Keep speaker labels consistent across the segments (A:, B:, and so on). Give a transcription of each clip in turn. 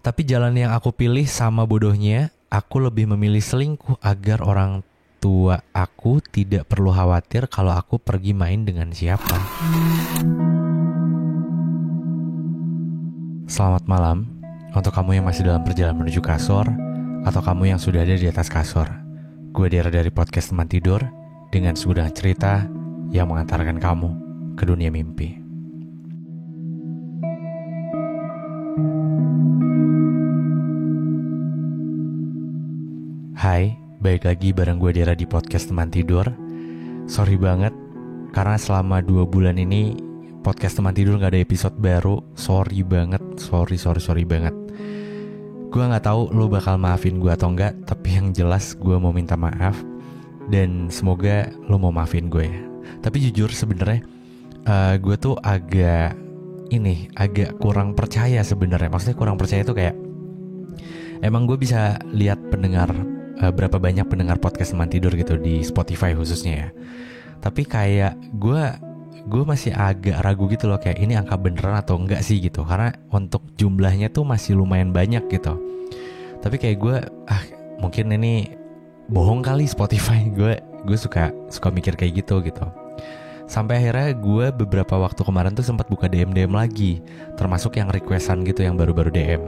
A: Tapi jalan yang aku pilih sama bodohnya, aku lebih memilih selingkuh agar orang tua aku tidak perlu khawatir kalau aku pergi main dengan siapa. Selamat malam untuk kamu yang masih dalam perjalanan menuju kasur atau kamu yang sudah ada di atas kasur. Gue Dera dari podcast Teman Tidur dengan segudang cerita yang mengantarkan kamu ke dunia mimpi. Hai, balik lagi bareng gue Dera di podcast Teman Tidur. Sorry banget, karena selama 2 bulan ini podcast Teman Tidur gak ada episode baru. Sorry banget, sorry banget. Gue gak tahu lo bakal maafin gue atau enggak, tapi yang jelas gue mau minta maaf. Dan semoga lo mau maafin gue ya. Tapi jujur sebenarnya gue tuh agak kurang percaya sebenarnya. Maksudnya kurang percaya tuh kayak emang gue bisa lihat berapa banyak pendengar podcast Teman Tidur gitu di Spotify khususnya ya. Tapi kayak gue masih agak ragu gitu loh, kayak ini angka beneran atau enggak sih gitu. Karena untuk jumlahnya tuh masih lumayan banyak gitu. Tapi kayak gue mungkin ini bohong kali Spotify. Gue suka mikir kayak gitu. Sampai akhirnya gue beberapa waktu kemarin tuh sempat buka DM lagi, termasuk yang requestan gitu yang baru-baru DM.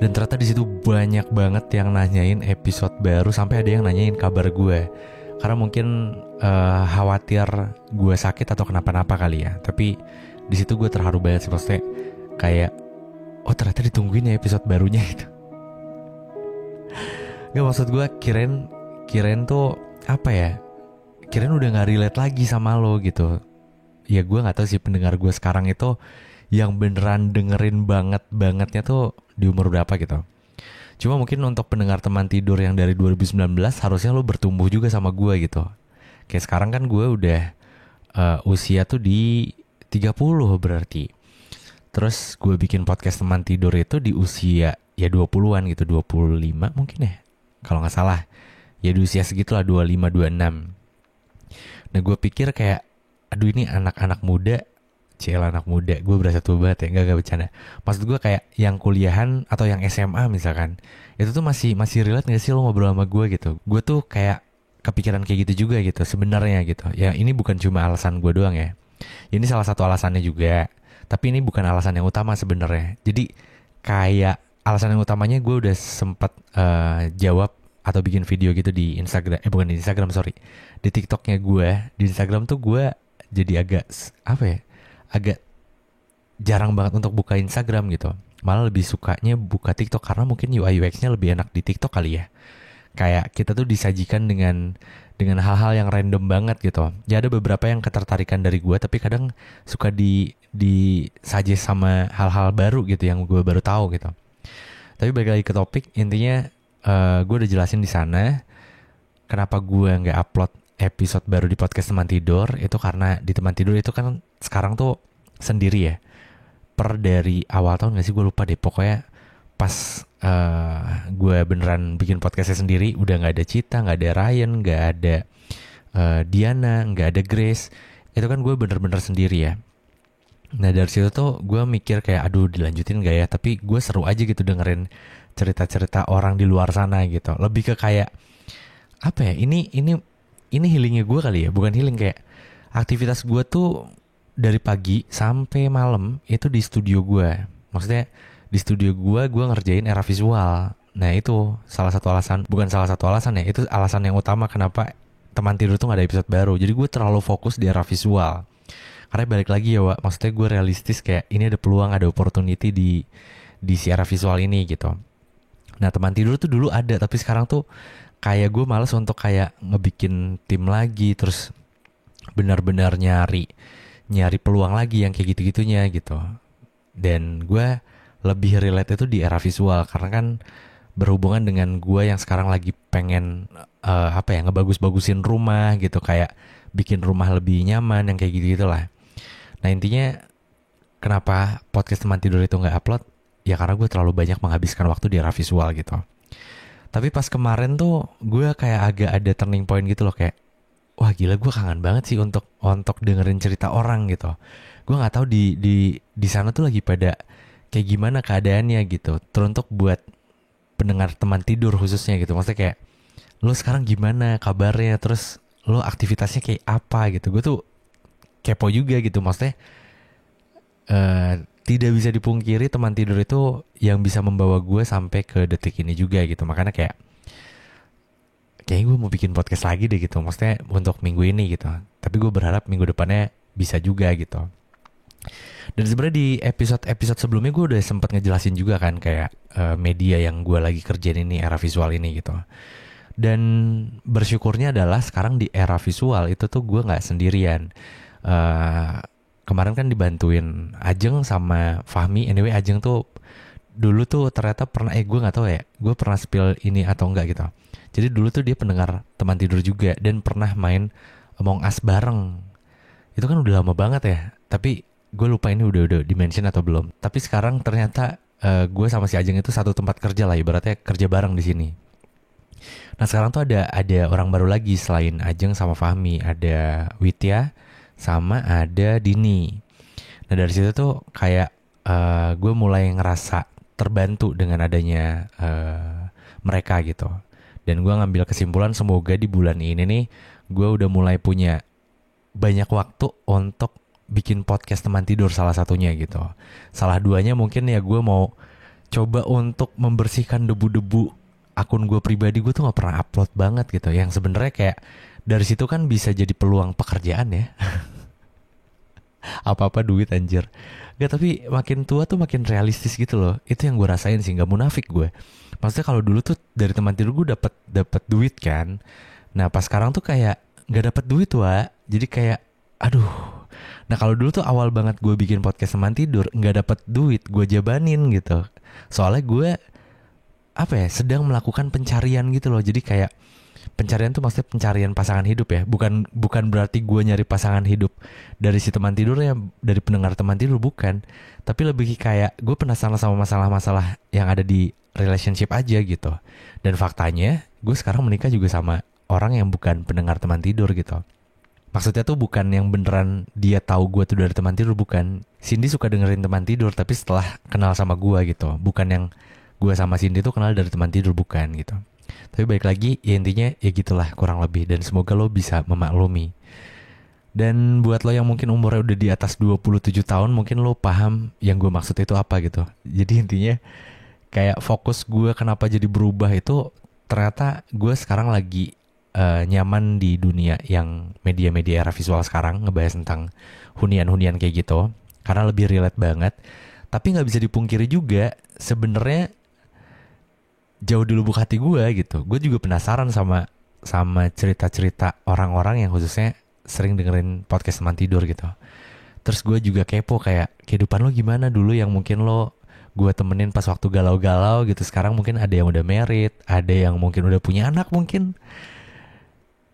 A: Dan ternyata di situ banyak banget yang nanyain episode baru, sampai ada yang nanyain kabar gue. Karena mungkin khawatir gue sakit atau kenapa-napa kali ya. Tapi di situ gue terharu banget sih, maksudnya kayak ternyata ditungguin ya episode barunya itu. Gak, maksud gue kirain tuh apa ya? Kirain udah gak relate lagi sama lo gitu. Ya gue gak tahu sih pendengar gue sekarang itu yang beneran dengerin bangetnya tuh di umur berapa gitu. Cuma mungkin untuk pendengar Teman Tidur yang dari 2019 harusnya lo bertumbuh juga sama gue gitu. Kayak sekarang kan gue udah usia tuh di 30 berarti. Terus gue bikin podcast Teman Tidur itu di usia ya 20-an gitu, 25 mungkin ya, kalau gak salah. Ya di usia segitulah, 25-26. Nah gue pikir kayak aduh ini anak-anak muda, anak muda, gue berasa tua banget ya, gak bercanda. Maksud gue kayak yang kuliahan atau yang SMA misalkan, itu tuh masih relate gak sih lo ngobrol sama gue gitu. Gue tuh kayak kepikiran kayak gitu juga gitu sebenarnya gitu. Ya ini bukan cuma alasan gue doang ya. Ini salah satu alasannya juga, tapi ini bukan alasan yang utama sebenarnya. Jadi kayak alasan yang utamanya gue udah sempet jawab atau bikin video gitu di Instagram, bukan di Instagram, sorry, di TikToknya gue. Di Instagram tuh gue jadi agak jarang banget untuk buka Instagram gitu. Malah lebih sukanya buka TikTok karena mungkin UI UX-nya lebih enak di TikTok kali ya. Kayak kita tuh disajikan dengan hal-hal yang random banget gitu. Ya ada beberapa yang ketertarikan dari gue, tapi kadang suka disaji sama hal-hal baru gitu yang gue baru tahu gitu. Tapi balik lagi ke topik, intinya gue udah jelasin di sana kenapa gue nggak upload episode baru di podcast Teman Tidur. Itu karena di Teman Tidur itu kan sekarang tuh sendiri ya. Dari awal tahun gak sih, gue lupa deh. Pokoknya pas gue beneran bikin podcastnya sendiri, udah gak ada Cita, gak ada Ryan, gak ada Diana, gak ada Grace. Itu kan gue bener-bener sendiri ya. Nah dari situ tuh gue mikir kayak aduh dilanjutin gak ya. Tapi gue seru aja gitu dengerin cerita-cerita orang di luar sana gitu. Lebih ke kayak apa ya, ini healingnya gue kali ya. Bukan healing, kayak aktivitas gue tuh dari pagi sampai malam itu di studio gue. Maksudnya di studio gue ngerjain era visual. Nah itu salah satu alasan, bukan salah satu alasan ya, itu alasan yang utama kenapa Teman Tidur tuh gak ada episode baru. Jadi gue terlalu fokus di era visual. Karena balik lagi ya Wak, maksudnya gue realistis kayak ini ada peluang, ada opportunity di si era visual ini gitu. Nah Teman Tidur tuh dulu ada, tapi sekarang tuh kayak gue malas untuk kayak ngebikin tim lagi, terus benar-benar nyari peluang lagi yang kayak gitu-gitunya gitu. Dan gue lebih relate itu di era visual karena kan berhubungan dengan gue yang sekarang lagi pengen ngebagus-bagusin rumah gitu, kayak bikin rumah lebih nyaman yang kayak gitu-gitulah. Nah intinya kenapa podcast Teman Tidur itu gak upload, ya karena gue terlalu banyak menghabiskan waktu di era visual gitu. Tapi pas kemarin tuh gue kayak agak ada turning point gitu loh, kayak wah gila gue kangen banget sih untuk dengerin cerita orang gitu. Gue nggak tahu di sana tuh lagi pada kayak gimana keadaannya gitu. Teruntuk buat pendengar teman tidur khususnya gitu. Maksudnya kayak lo sekarang gimana kabarnya, terus lo aktivitasnya kayak apa gitu. Gue tuh kepo juga gitu. Maksudnya tidak bisa dipungkiri teman tidur itu yang bisa membawa gue sampai ke detik ini juga gitu. Makanya kayaknya gue mau bikin podcast lagi deh gitu. Maksudnya untuk minggu ini gitu. Tapi gue berharap minggu depannya bisa juga gitu. Dan sebenarnya di episode sebelumnya gue udah sempet ngejelasin juga kan kayak media yang gue lagi kerjain ini, era visual ini gitu. Dan bersyukurnya adalah sekarang di era visual itu tuh gue nggak sendirian. Eh, Kemarin kan dibantuin Ajeng sama Fahmi. Anyway, Ajeng tuh dulu tuh ternyata pernah gue nggak tahu ya, gue pernah spill ini atau enggak gitu. Jadi dulu tuh dia pendengar teman tidur juga dan pernah main Among Us bareng. Itu kan udah lama banget ya. Tapi gue lupa ini udah di-mention atau belum. Tapi sekarang ternyata gue sama si Ajeng itu satu tempat kerja lah, ibaratnya kerja bareng di sini. Nah sekarang tuh ada orang baru lagi selain Ajeng sama Fahmi, ada Widya sama ada Dini. Nah dari situ tuh kayak gue mulai ngerasa terbantu dengan adanya mereka gitu. Dan gue ngambil kesimpulan semoga di bulan ini nih gue udah mulai punya banyak waktu untuk bikin podcast teman tidur salah satunya gitu. Salah duanya mungkin ya gue mau coba untuk membersihkan debu-debu akun gue pribadi. Gue tuh nggak pernah upload banget gitu. Yang sebenarnya kayak dari situ kan bisa jadi peluang pekerjaan ya. Apa-apa duit anjir. Gak, tapi makin tua tuh makin realistis gitu loh. Itu yang gue rasain sih, nggak munafik gue. Maksudnya kalau dulu tuh dari teman tidur gue dapat duit kan. Nah pas sekarang tuh kayak nggak dapat duit wa. Jadi kayak aduh. Nah kalau dulu tuh awal banget gue bikin podcast teman tidur nggak dapat duit, gue jabanin gitu. Soalnya gue apa ya, sedang melakukan pencarian gitu loh. Jadi kayak pencarian tuh maksudnya pencarian pasangan hidup ya. Bukan berarti gue nyari pasangan hidup dari si teman tidur ya, dari pendengar teman tidur, bukan. Tapi lebih kayak gue penasaran sama masalah-masalah yang ada di relationship aja gitu. Dan faktanya gue sekarang menikah juga sama orang yang bukan pendengar teman tidur gitu. Maksudnya tuh bukan yang beneran dia tahu gue tuh dari teman tidur, bukan. Cindy suka dengerin teman tidur tapi setelah kenal sama gue gitu. Bukan yang gue sama Cindy tuh kenal dari teman tidur, bukan gitu. Tapi balik lagi ya intinya ya gitulah kurang lebih. Dan semoga lo bisa memaklumi. Dan buat lo yang mungkin umurnya udah di atas 27 tahun, mungkin lo paham yang gue maksud itu apa gitu. Jadi intinya kayak fokus gue kenapa jadi berubah itu, ternyata gue sekarang lagi nyaman di dunia yang media-media era visual sekarang, ngebahas tentang hunian-hunian kayak gitu karena lebih relate banget. Tapi nggak bisa dipungkiri juga sebenarnya jauh di lubuk hati gue gitu, gue juga penasaran sama cerita-cerita orang-orang yang khususnya sering dengerin podcast teman tidur gitu. Terus gue juga kepo kayak kehidupan lo gimana dulu yang mungkin lo gue temenin pas waktu galau-galau gitu. Sekarang mungkin ada yang udah married, ada yang mungkin udah punya anak mungkin.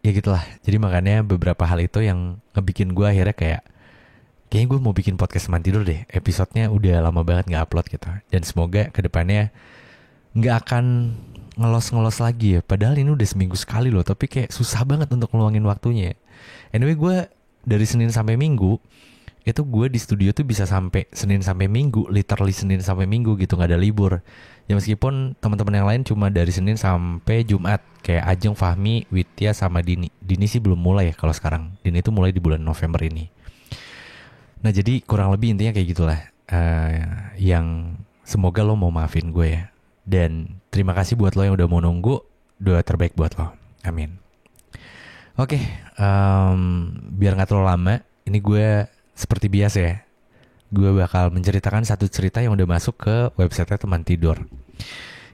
A: Ya gitulah. Jadi makanya beberapa hal itu yang ngebikin gue akhirnya kayaknya gue mau bikin podcast teman tidur deh. Episodenya udah lama banget gak upload gitu. Dan semoga kedepannya gak akan ngelos-ngelos lagi ya. Padahal ini udah seminggu sekali loh. Tapi kayak susah banget untuk ngeluangin waktunya. Anyway, gue dari Senin sampai Minggu itu gue di studio tuh bisa sampai Senin sampai Minggu, literally Senin sampai Minggu gitu, gak ada libur. Ya meskipun teman-teman yang lain cuma dari Senin sampai Jumat, kayak Ajeng, Fahmi, Widya sama Dini. Dini sih belum mulai ya kalau sekarang. Dini itu mulai di bulan November ini. Nah jadi kurang lebih intinya kayak gitulah. Yang semoga lo mau maafin gue ya. Dan terima kasih buat lo yang udah mau nunggu. Doa terbaik buat lo. Amin. Oke, biar gak terlalu lama, ini gue seperti biasa ya, gue bakal menceritakan satu cerita yang udah masuk ke website teman tidur.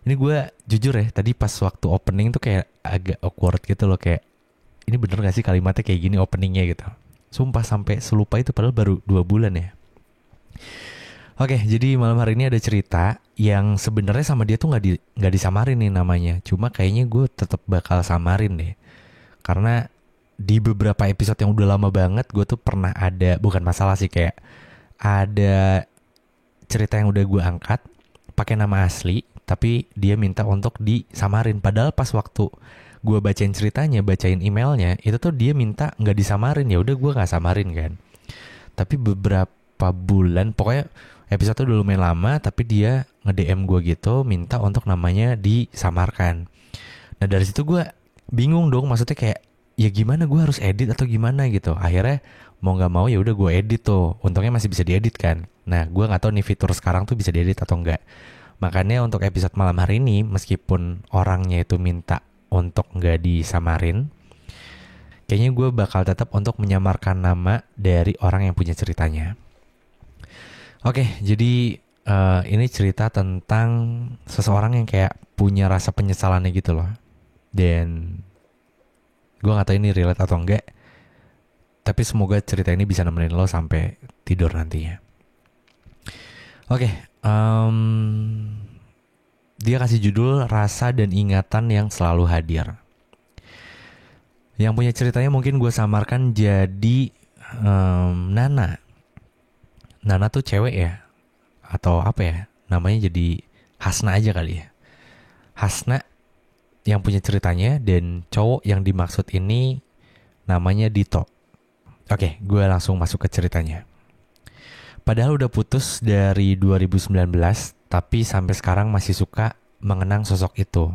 A: Ini gue jujur ya, tadi pas waktu opening tuh kayak agak awkward gitu loh. Kayak ini bener gak sih kalimatnya kayak gini openingnya gitu. Sumpah sampai selupa itu, padahal baru 2 bulan ya. Oke, jadi malam hari ini ada cerita yang sebenarnya sama dia tuh gak disamarin nih namanya. Cuma kayaknya gue tetap bakal samarin deh. Karena di beberapa episode yang udah lama banget gue tuh pernah ada, bukan masalah sih, kayak ada cerita yang udah gue angkat pakai nama asli tapi dia minta untuk disamarin. Padahal pas waktu gue bacain ceritanya, bacain emailnya, itu tuh dia minta nggak disamarin. Ya udah gue nggak samarin kan. Tapi beberapa berapa bulan, pokoknya episode udah lumayan lama, tapi dia nge-DM gue gitu, minta untuk namanya disamarkan. Nah dari situ gue bingung dong, maksudnya kayak ya gimana, gue harus edit atau gimana gitu. Akhirnya mau nggak mau ya udah gue edit tuh, untungnya masih bisa diedit kan. Nah gue nggak tahu nih fitur sekarang tuh bisa diedit atau enggak. Makanya untuk episode malam hari ini, meskipun orangnya itu minta untuk nggak disamarin, kayaknya gue bakal tetap untuk menyamarkan nama dari orang yang punya ceritanya. Oke, jadi ini cerita tentang seseorang yang kayak punya rasa penyesalannya gitu loh. Dan gue gak tahu ini relate atau enggak, tapi semoga cerita ini bisa nemenin lo sampai tidur nantinya. Oke, dia kasih judul Rasa dan Ingatan yang Selalu Hadir. Yang punya ceritanya mungkin gue samarkan jadi Nana. Nana tuh cewek ya? Atau apa ya? Namanya jadi Hasna aja kali ya. Hasna yang punya ceritanya, dan cowok yang dimaksud ini namanya Dito. Oke, gue langsung masuk ke ceritanya. Padahal udah putus dari 2019, tapi sampai sekarang masih suka mengenang sosok itu.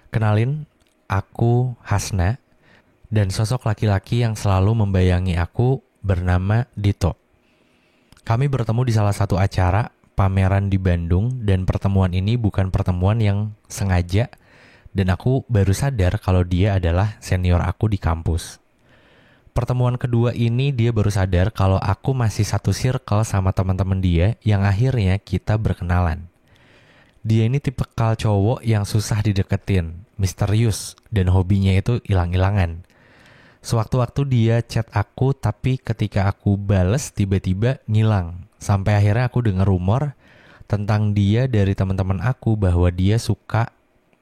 A: Kenalin, aku Hasna, dan sosok laki-laki yang selalu membayangi aku bernama Dito. Kami bertemu di salah satu acara pameran di Bandung, dan pertemuan ini bukan pertemuan yang sengaja, dan aku baru sadar kalau dia adalah senior aku di kampus. Pertemuan kedua ini dia baru sadar kalau aku masih satu circle sama teman-teman dia, yang akhirnya kita berkenalan. Dia ini tipikal cowok yang susah dideketin, misterius, dan hobinya itu hilang-hilangan. Sewaktu-waktu dia chat aku, tapi ketika aku bales tiba-tiba ngilang. Sampai akhirnya aku dengar rumor tentang dia dari teman-teman aku bahwa dia suka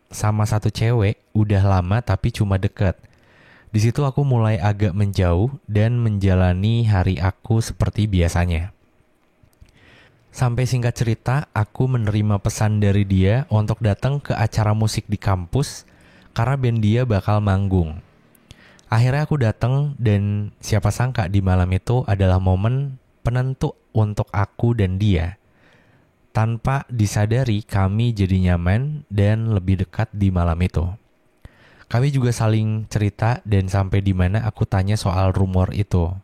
A: sama satu cewek udah lama tapi cuma deket. Di situ aku mulai agak menjauh dan menjalani hari aku seperti biasanya. Sampai singkat cerita, aku menerima pesan dari dia untuk datang ke acara musik di kampus karena band dia bakal manggung. Akhirnya aku datang, dan siapa sangka di malam itu adalah momen penentu untuk aku dan dia. Tanpa disadari, kami jadi nyaman dan lebih dekat di malam itu. Kami juga saling cerita, dan sampai di mana aku tanya soal rumor itu.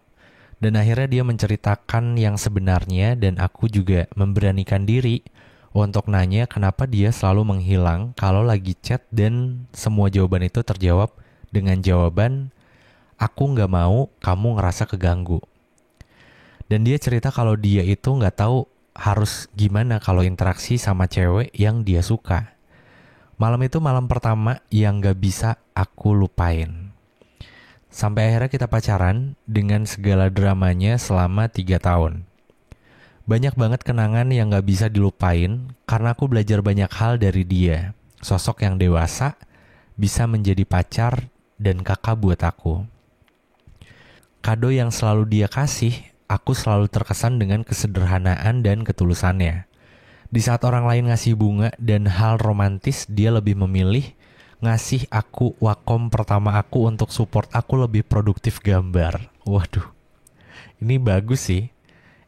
A: Dan akhirnya dia menceritakan yang sebenarnya, dan aku juga memberanikan diri untuk nanya kenapa dia selalu menghilang kalau lagi chat, dan semua jawaban itu terjawab dengan jawaban, aku gak mau kamu ngerasa keganggu. Dan dia cerita kalau dia itu gak tahu harus gimana kalau interaksi sama cewek yang dia suka. Malam itu malam pertama yang gak bisa aku lupain. Sampai akhirnya kita pacaran dengan segala dramanya selama 3 tahun. Banyak banget kenangan yang gak bisa dilupain karena aku belajar banyak hal dari dia. Sosok yang dewasa, bisa menjadi pacar dan kakak buat aku. Kado yang selalu dia kasih, aku selalu terkesan dengan kesederhanaan dan ketulusannya. Di saat orang lain ngasih bunga dan hal romantis, dia lebih memilih ngasih aku Wacom pertama aku untuk support aku lebih produktif gambar. Waduh, ini bagus sih.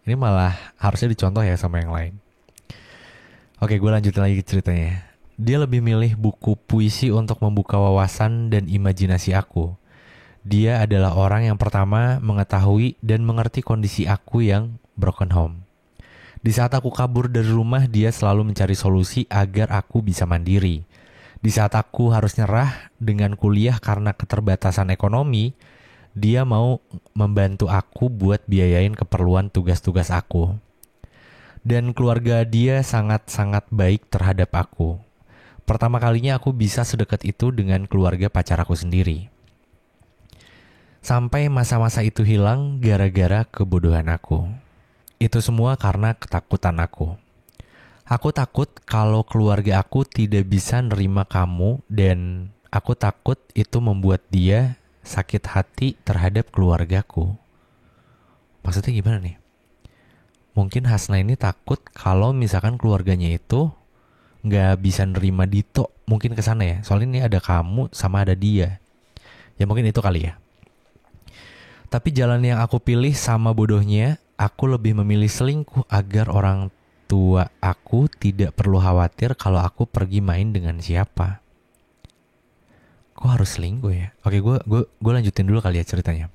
A: Ini malah harusnya dicontoh ya sama yang lain. Oke, gue lanjutin lagi ceritanya. Dia lebih milih buku puisi untuk membuka wawasan dan imajinasi aku. Dia adalah orang yang pertama mengetahui dan mengerti kondisi aku yang broken home. Di saat aku kabur dari rumah, dia selalu mencari solusi agar aku bisa mandiri. Di saat aku harus nyerah dengan kuliah karena keterbatasan ekonomi, dia mau membantu aku buat biayain keperluan tugas-tugas aku. Dan keluarga dia sangat-sangat baik terhadap aku. Pertama kalinya aku bisa sedekat itu dengan keluarga pacar aku sendiri. Sampai masa-masa itu hilang gara-gara kebodohan aku. Itu semua karena ketakutan aku. Aku takut kalau keluarga aku tidak bisa nerima kamu, dan aku takut itu membuat dia sakit hati terhadap keluargaku. Maksudnya gimana nih? Mungkin Hasna ini takut kalau misalkan keluarganya itu nggak bisa nerima Dito. Mungkin kesana ya. Soalnya ini ada kamu sama ada dia. Ya mungkin itu kali ya. Tapi jalan yang aku pilih sama bodohnya, aku lebih memilih selingkuh agar orang tua aku tidak perlu khawatir kalau aku pergi main dengan siapa. Kok harus selingkuh ya? Oke, gue lanjutin dulu kali ya ceritanya.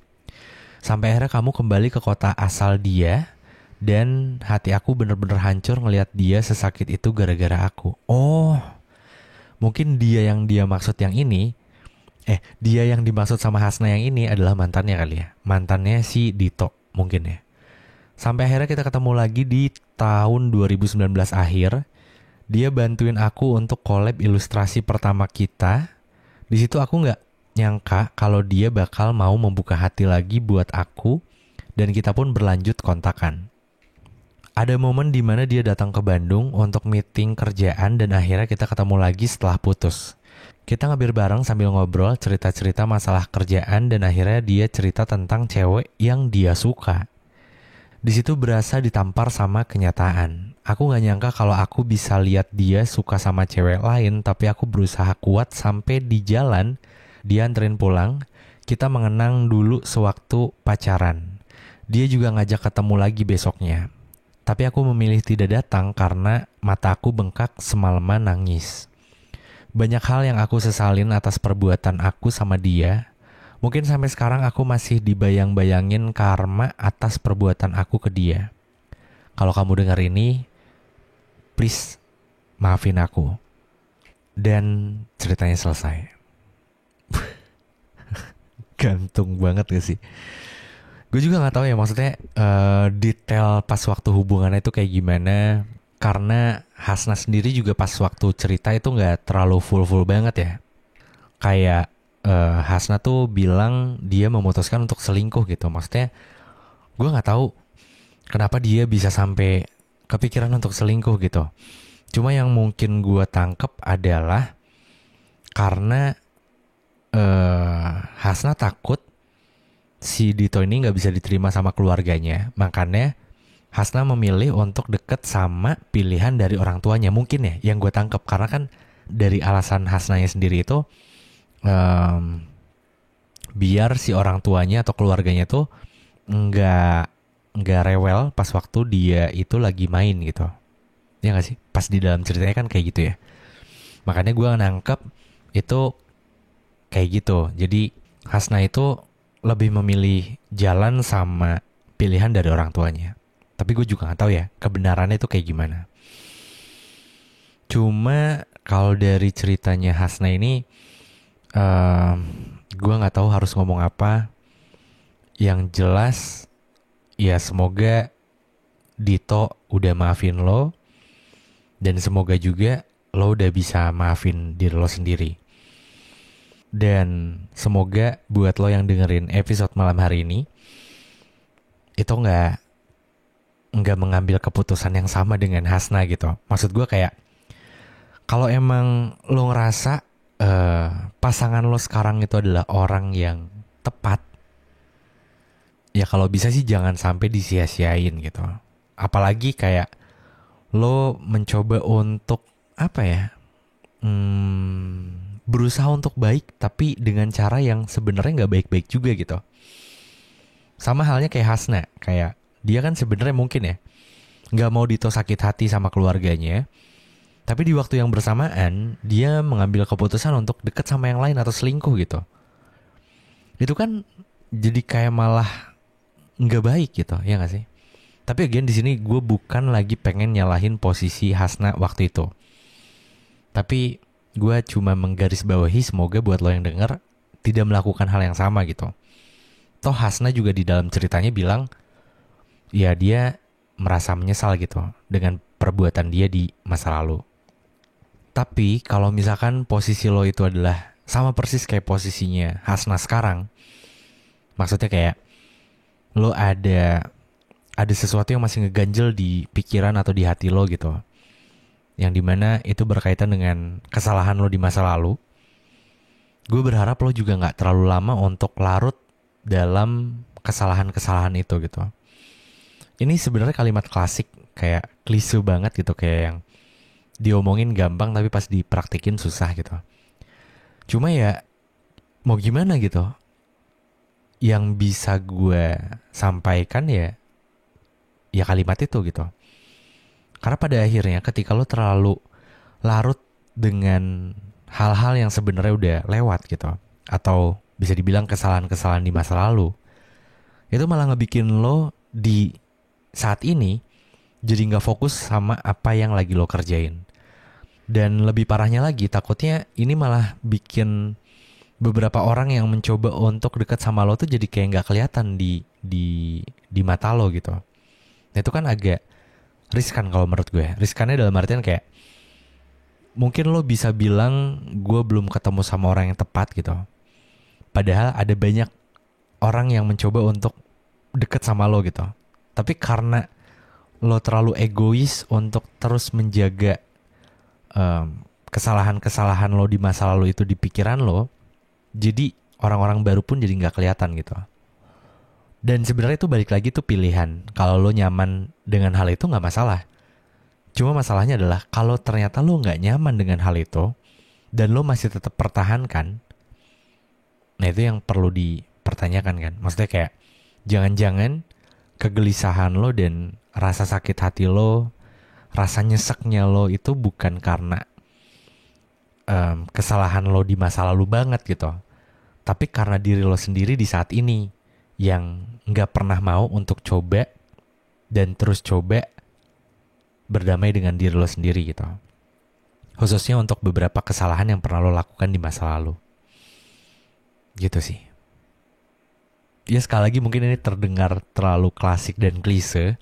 A: Sampai akhirnya kamu kembali ke kota asal dia, dan hati aku bener-bener hancur ngelihat dia sesakit itu gara-gara aku. Oh, mungkin dia maksud yang ini, dia yang dimaksud sama Hasna yang ini adalah mantannya kali ya. Mantannya si Dito mungkin ya. Sampai akhirnya kita ketemu lagi di tahun 2019 akhir. Dia bantuin aku untuk collab ilustrasi pertama kita. Di situ aku nggak nyangka kalau dia bakal mau membuka hati lagi buat aku, dan kita pun berlanjut kontakan. Ada momen di mana dia datang ke Bandung untuk meeting kerjaan dan akhirnya kita ketemu lagi setelah putus. Kita ngebir bareng sambil ngobrol, cerita-cerita masalah kerjaan, dan akhirnya dia cerita tentang cewek yang dia suka. Di situ berasa ditampar sama kenyataan. Aku gak nyangka kalau aku bisa lihat dia suka sama cewek lain, tapi aku berusaha kuat sampai di jalan. Dia anterin pulang, kita mengenang dulu sewaktu pacaran. Dia juga ngajak ketemu lagi besoknya. Tapi aku memilih tidak datang karena mata aku bengkak semalaman nangis. Banyak hal yang aku sesalin atas perbuatan aku sama dia. Mungkin sampai sekarang aku masih dibayang-bayangin karma atas perbuatan aku ke dia. Kalau kamu dengar ini, please maafin aku. Dan ceritanya selesai. Gantung banget gak sih? Gue juga gak tahu ya, maksudnya detail pas waktu hubungannya itu kayak gimana. Karena Hasna sendiri juga pas waktu cerita itu gak terlalu full-full banget ya. Kayak Hasna tuh bilang dia memutuskan untuk selingkuh gitu. Maksudnya gue gak tahu kenapa dia bisa sampai kepikiran untuk selingkuh gitu. Cuma yang mungkin gue tangkep adalah karena Hasna takut si Dito ini gak bisa diterima sama keluarganya. Makanya Hasna memilih untuk deket sama pilihan dari orang tuanya. Mungkin ya yang gue tangkep. Karena kan dari alasan Hasnanya sendiri itu biar si orang tuanya atau keluarganya tuh nggak rewel pas waktu dia itu lagi main gitu. Ya nggak sih? Pas di dalam ceritanya kan kayak gitu ya. Makanya gue nangkep itu kayak gitu. Jadi Hasna itu lebih memilih jalan sama pilihan dari orang tuanya. Tapi gue juga nggak tahu ya kebenarannya itu kayak gimana. Cuma kalau dari ceritanya Hasna ini, gue nggak tahu harus ngomong apa. Yang jelas, ya semoga Dito udah maafin lo, dan semoga juga lo udah bisa maafin diri lo sendiri. Dan semoga buat lo yang dengerin episode malam hari ini, itu nggak mengambil keputusan yang sama dengan Hasna gitu. Maksud gue kayak, kalau emang lo ngerasa pasangan lo sekarang itu adalah orang yang tepat, ya kalau bisa sih jangan sampai disia-siain gitu. Apalagi kayak lo mencoba untuk apa ya, berusaha untuk baik tapi dengan cara yang sebenarnya nggak baik-baik juga gitu. Sama halnya kayak Hasna, kayak dia kan sebenarnya mungkin ya nggak mau Dito sakit hati sama keluarganya, tapi di waktu yang bersamaan dia mengambil keputusan untuk deket sama yang lain atau selingkuh gitu. Itu kan jadi kayak malah nggak baik gitu, ya nggak sih? Tapi again di sini gue bukan lagi pengen nyalahin posisi Hasna waktu itu. Tapi gue cuma menggarisbawahi semoga buat lo yang denger tidak melakukan hal yang sama gitu. Toh Hasna juga di dalam ceritanya bilang, ya dia merasa menyesal gitu dengan perbuatan dia di masa lalu. Tapi kalau misalkan posisi lo itu adalah sama persis kayak posisinya Hasna sekarang, maksudnya kayak lo ada sesuatu yang masih ngeganjel di pikiran atau di hati lo gitu, yang dimana itu berkaitan dengan kesalahan lo di masa lalu. Gue berharap lo juga gak terlalu lama untuk larut dalam kesalahan-kesalahan itu gitu. Ini sebenarnya kalimat klasik, kayak klise banget gitu, kayak yang diomongin gampang tapi pas dipraktikin susah gitu. Cuma ya mau gimana gitu. Yang bisa gue sampaikan ya ya kalimat itu gitu. Karena pada akhirnya ketika lo terlalu larut dengan hal-hal yang sebenarnya udah lewat gitu, atau bisa dibilang kesalahan-kesalahan di masa lalu, itu malah ngebikin lo di saat ini jadi nggak fokus sama apa yang lagi lo kerjain. Dan lebih parahnya lagi, takutnya ini malah bikin beberapa orang yang mencoba untuk dekat sama lo tuh jadi kayak nggak kelihatan di mata lo gitu. Nah, itu kan agak riskan kalau menurut gue. Riskannya dalam artian kayak mungkin lo bisa bilang gue belum ketemu sama orang yang tepat gitu. Padahal ada banyak orang yang mencoba untuk deket sama lo gitu. Tapi karena lo terlalu egois untuk terus menjaga kesalahan-kesalahan lo di masa lalu itu di pikiran lo, jadi orang-orang baru pun jadi nggak kelihatan gitu. Dan sebenarnya itu balik lagi tuh pilihan. Kalau lo nyaman dengan hal itu nggak masalah. Cuma masalahnya adalah kalau ternyata lo nggak nyaman dengan hal itu dan lo masih tetap pertahankan, nah itu yang perlu dipertanyakan kan. Maksudnya kayak jangan-jangan kegelisahan lo dan rasa sakit hati lo, rasa nyeseknya lo itu bukan karena kesalahan lo di masa lalu banget gitu, tapi karena diri lo sendiri di saat ini yang nggak pernah mau untuk coba dan terus coba berdamai dengan diri lo sendiri gitu. Khususnya untuk beberapa kesalahan yang pernah lo lakukan di masa lalu. Gitu sih. Ya sekali lagi mungkin ini terdengar terlalu klasik dan klise,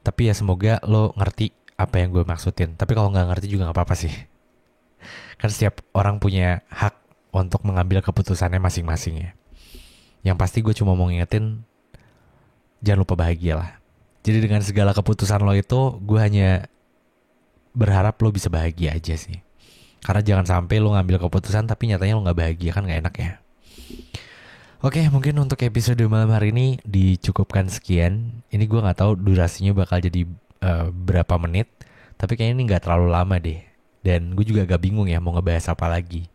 A: tapi ya semoga lo ngerti apa yang gue maksudin. Tapi kalau nggak ngerti juga nggak apa-apa sih. Kan setiap orang punya hak untuk mengambil keputusannya masing-masing ya. Yang pasti gue cuma mau ngingetin, jangan lupa bahagia lah. Jadi dengan segala keputusan lo itu, gue hanya berharap lo bisa bahagia aja sih. Karena jangan sampai lo ngambil keputusan tapi nyatanya lo gak bahagia, kan gak enak ya. Oke, mungkin untuk episode malam hari ini dicukupkan sekian. Ini gue gak tahu durasinya bakal jadi berapa menit, tapi kayaknya ini gak terlalu lama deh. Dan gue juga agak bingung ya mau ngebahas apa lagi.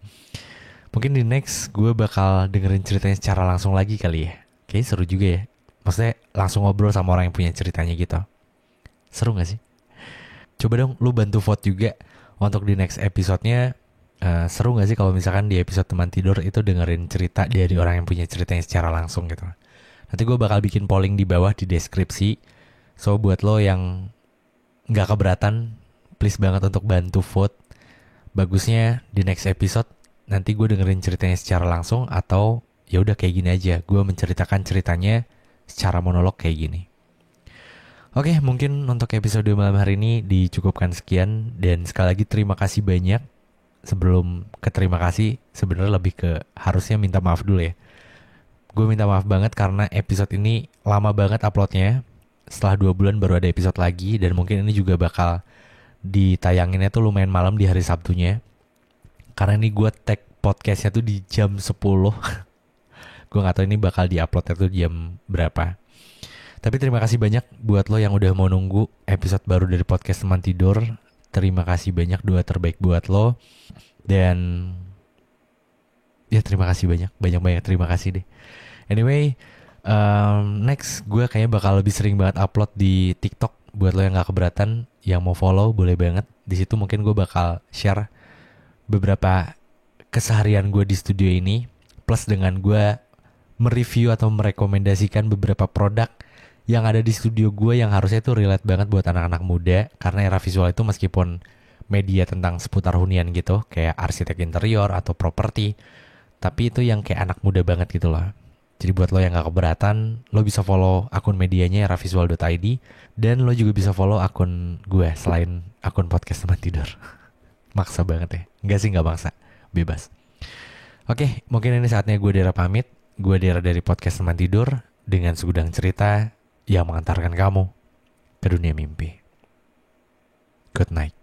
A: Mungkin di next gue bakal dengerin ceritanya secara langsung lagi kali ya. Kayaknya seru juga ya. Maksudnya langsung ngobrol sama orang yang punya ceritanya gitu. Seru gak sih? Coba dong lu bantu vote juga untuk di next episode-nya. Seru gak sih kalau misalkan di episode teman tidur itu dengerin cerita dari orang yang punya ceritanya secara langsung gitu. Nanti gue bakal bikin polling di bawah di deskripsi. So buat lo yang gak keberatan, please banget untuk bantu vote. Bagusnya di next episode nanti gue dengerin ceritanya secara langsung, atau ya udah kayak gini aja, gue menceritakan ceritanya secara monolog kayak gini. Oke, mungkin untuk episode malam hari ini dicukupkan sekian. Dan sekali lagi terima kasih banyak. Sebelum ke terima kasih, sebenarnya lebih ke harusnya minta maaf dulu ya. Gue minta maaf banget karena episode ini lama banget uploadnya. Setelah 2 bulan baru ada episode lagi. Dan mungkin ini juga bakal ditayanginnya tuh lumayan malam di hari Sabtunya. Karena ini gue tag podcastnya tuh di jam 10. Gue gak tahu ini bakal di-uploadnya tuh jam berapa. Tapi terima kasih banyak buat lo yang udah mau nunggu episode baru dari podcast teman tidur. Terima kasih banyak, doa terbaik buat lo. Dan ya terima kasih banyak. Banyak-banyak terima kasih deh. Anyway, next gue kayaknya bakal lebih sering banget upload di TikTok. Buat lo yang gak keberatan, yang mau follow boleh banget. Di situ mungkin gue bakal share beberapa keseharian gue di studio ini, plus dengan gue mereview atau merekomendasikan beberapa produk yang ada di studio gue yang harusnya itu relate banget buat anak-anak muda. Karena era visual itu meskipun media tentang seputar hunian gitu, kayak arsitek interior atau properti, tapi itu yang kayak anak muda banget gitu loh. Jadi buat lo yang gak keberatan, lo bisa follow akun medianya eravisual.id, dan lo juga bisa follow akun gue selain akun podcast teman tidur. Maksa banget ya. Enggak sih, enggak maksa. Bebas. Oke, mungkin ini saatnya gue Dera pamit. Gue Dera dari podcast teman tidur dengan segudang cerita yang mengantarkan kamu ke dunia mimpi. Good night.